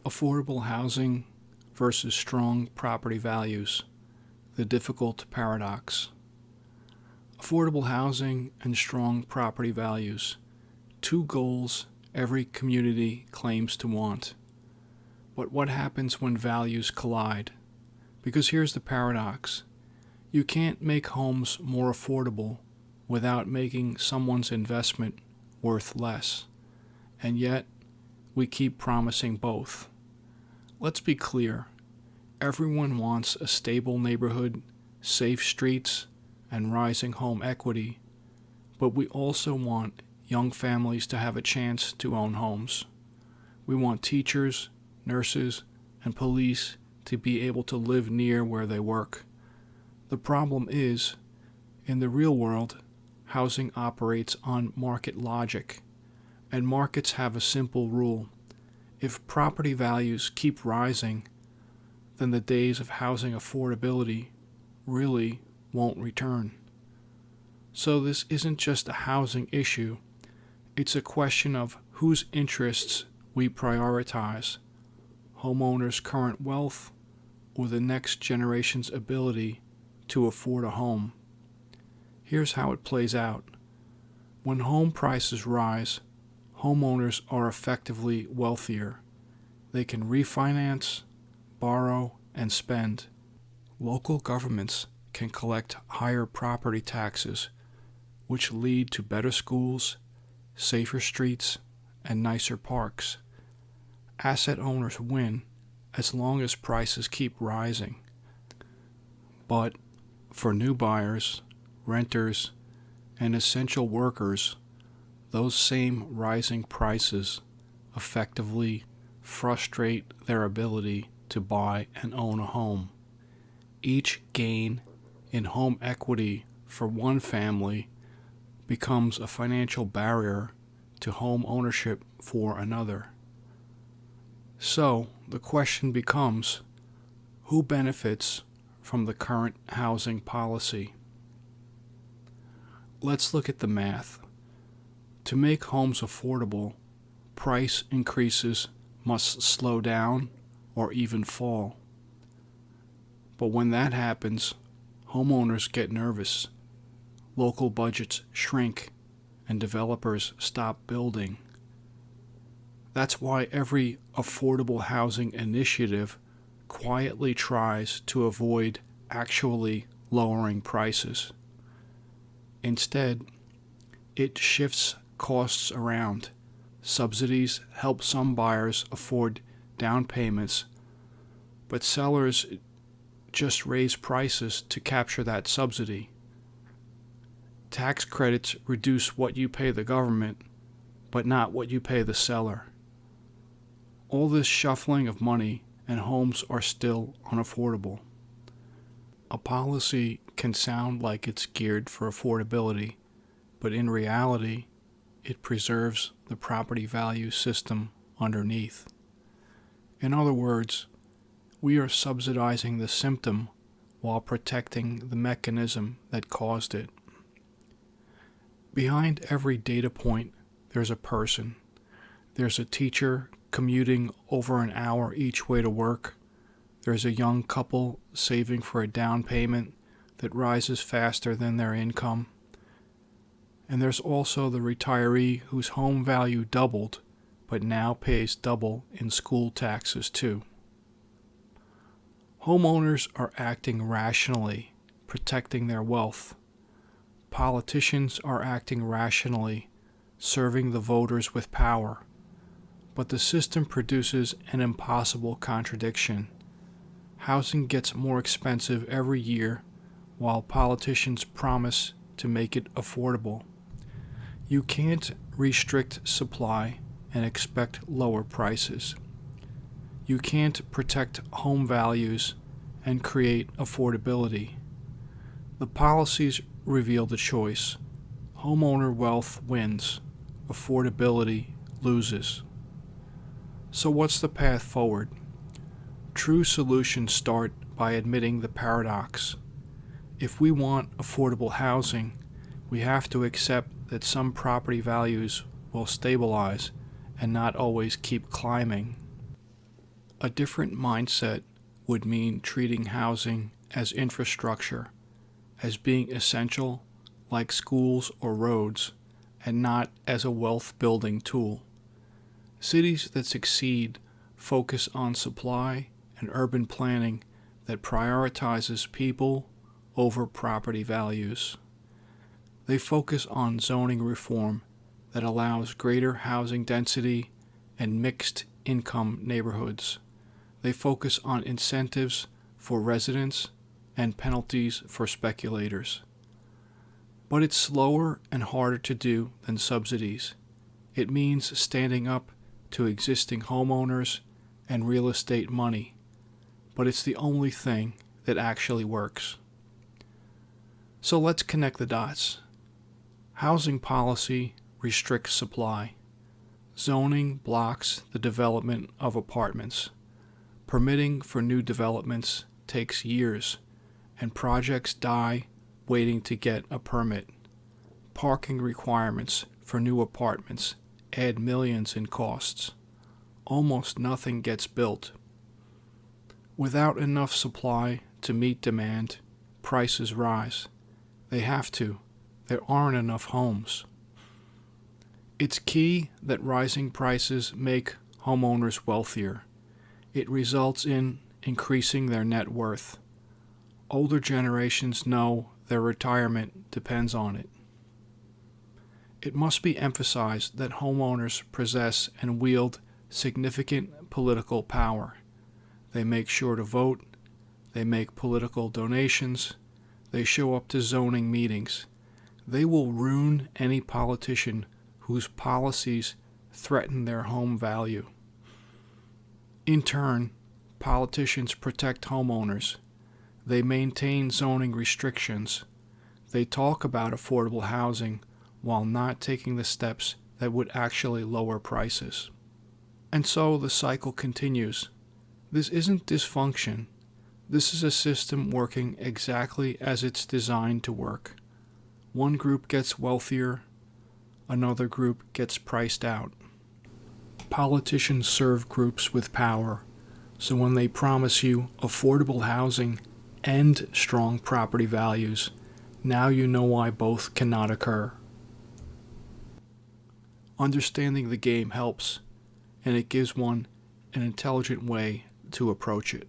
Affordable housing versus strong property values, the difficult paradox. Affordable housing and strong property values, two goals every community claims to want. But what happens when values collide? Because here's the paradox. You can't make homes more affordable without making someone's investment worth less. And yet, we keep promising both. Let's be clear. Everyone wants a stable neighborhood, safe streets, and rising home equity, but we also want young families to have a chance to own homes. We want teachers, nurses, and police to be able to live near where they work. The problem is, in the real world, housing operates on market logic, and markets have a simple rule. If property values keep rising, then the days of housing affordability really won't return. So this isn't just a housing issue, it's a question of whose interests we prioritize, homeowners' current wealth or the next generation's ability to afford a home. Here's how it plays out. When home prices rise, homeowners are effectively wealthier. They can refinance, borrow, and spend. Local governments can collect higher property taxes, which lead to better schools, safer streets, and nicer parks. Asset owners win as long as prices keep rising. But for new buyers, renters, and essential workers, those same rising prices effectively frustrate their ability to buy and own a home. Each gain in home equity for one family becomes a financial barrier to home ownership for another. So the question becomes, who benefits from the current housing policy? Let's look at the math. To make homes affordable, price increases must slow down or even fall. But when that happens, homeowners get nervous, local budgets shrink, and developers stop building. That's why every affordable housing initiative quietly tries to avoid actually lowering prices. Instead, it shifts costs around. Subsidies help some buyers afford down payments, but sellers just raise prices to capture that subsidy. Tax credits reduce what you pay the government, but not what you pay the seller. All this shuffling of money and homes are still unaffordable. A policy can sound like it's geared for affordability, but in reality, it preserves the property value system underneath. In other words, we are subsidizing the symptom while protecting the mechanism that caused it. Behind every data point, there's a person. There's a teacher commuting over an hour each way to work. There's a young couple saving for a down payment that rises faster than their income. And there's also the retiree whose home value doubled, but now pays double in school taxes too. Homeowners are acting rationally, protecting their wealth. Politicians are acting rationally, serving the voters with power. But the system produces an impossible contradiction. Housing gets more expensive every year, while politicians promise to make it affordable. You can't restrict supply and expect lower prices. You can't protect home values and create affordability. The policies reveal the choice. Homeowner wealth wins. Affordability loses. So what's the path forward? True solutions start by admitting the paradox. If we want affordable housing, we have to accept that some property values will stabilize and not always keep climbing. A different mindset would mean treating housing as infrastructure, as being essential like schools or roads, and not as a wealth-building tool. Cities that succeed focus on supply and urban planning that prioritizes people over property values. They focus on zoning reform that allows greater housing density and mixed income neighborhoods. They focus on incentives for residents and penalties for speculators. But it's slower and harder to do than subsidies. It means standing up to existing homeowners and real estate money, but it's the only thing that actually works. So let's connect the dots. Housing policy restricts supply. Zoning blocks the development of apartments. Permitting for new developments takes years, and projects die waiting to get a permit. Parking requirements for new apartments add millions in costs. Almost nothing gets built. Without enough supply to meet demand, prices rise. They have to. There aren't enough homes. It's key that rising prices make homeowners wealthier. It results in increasing their net worth. Older generations know their retirement depends on it. It must be emphasized that homeowners possess and wield significant political power. They make sure to vote, they make political donations, they show up to zoning meetings. They will ruin any politician whose policies threaten their home value. In turn, politicians protect homeowners. They maintain zoning restrictions. They talk about affordable housing while not taking the steps that would actually lower prices. And so the cycle continues. This isn't dysfunction. This is a system working exactly as it's designed to work. One group gets wealthier, another group gets priced out. Politicians serve groups with power, so when they promise you affordable housing and strong property values, now you know why both cannot occur. Understanding the game helps, and it gives one an intelligent way to approach it.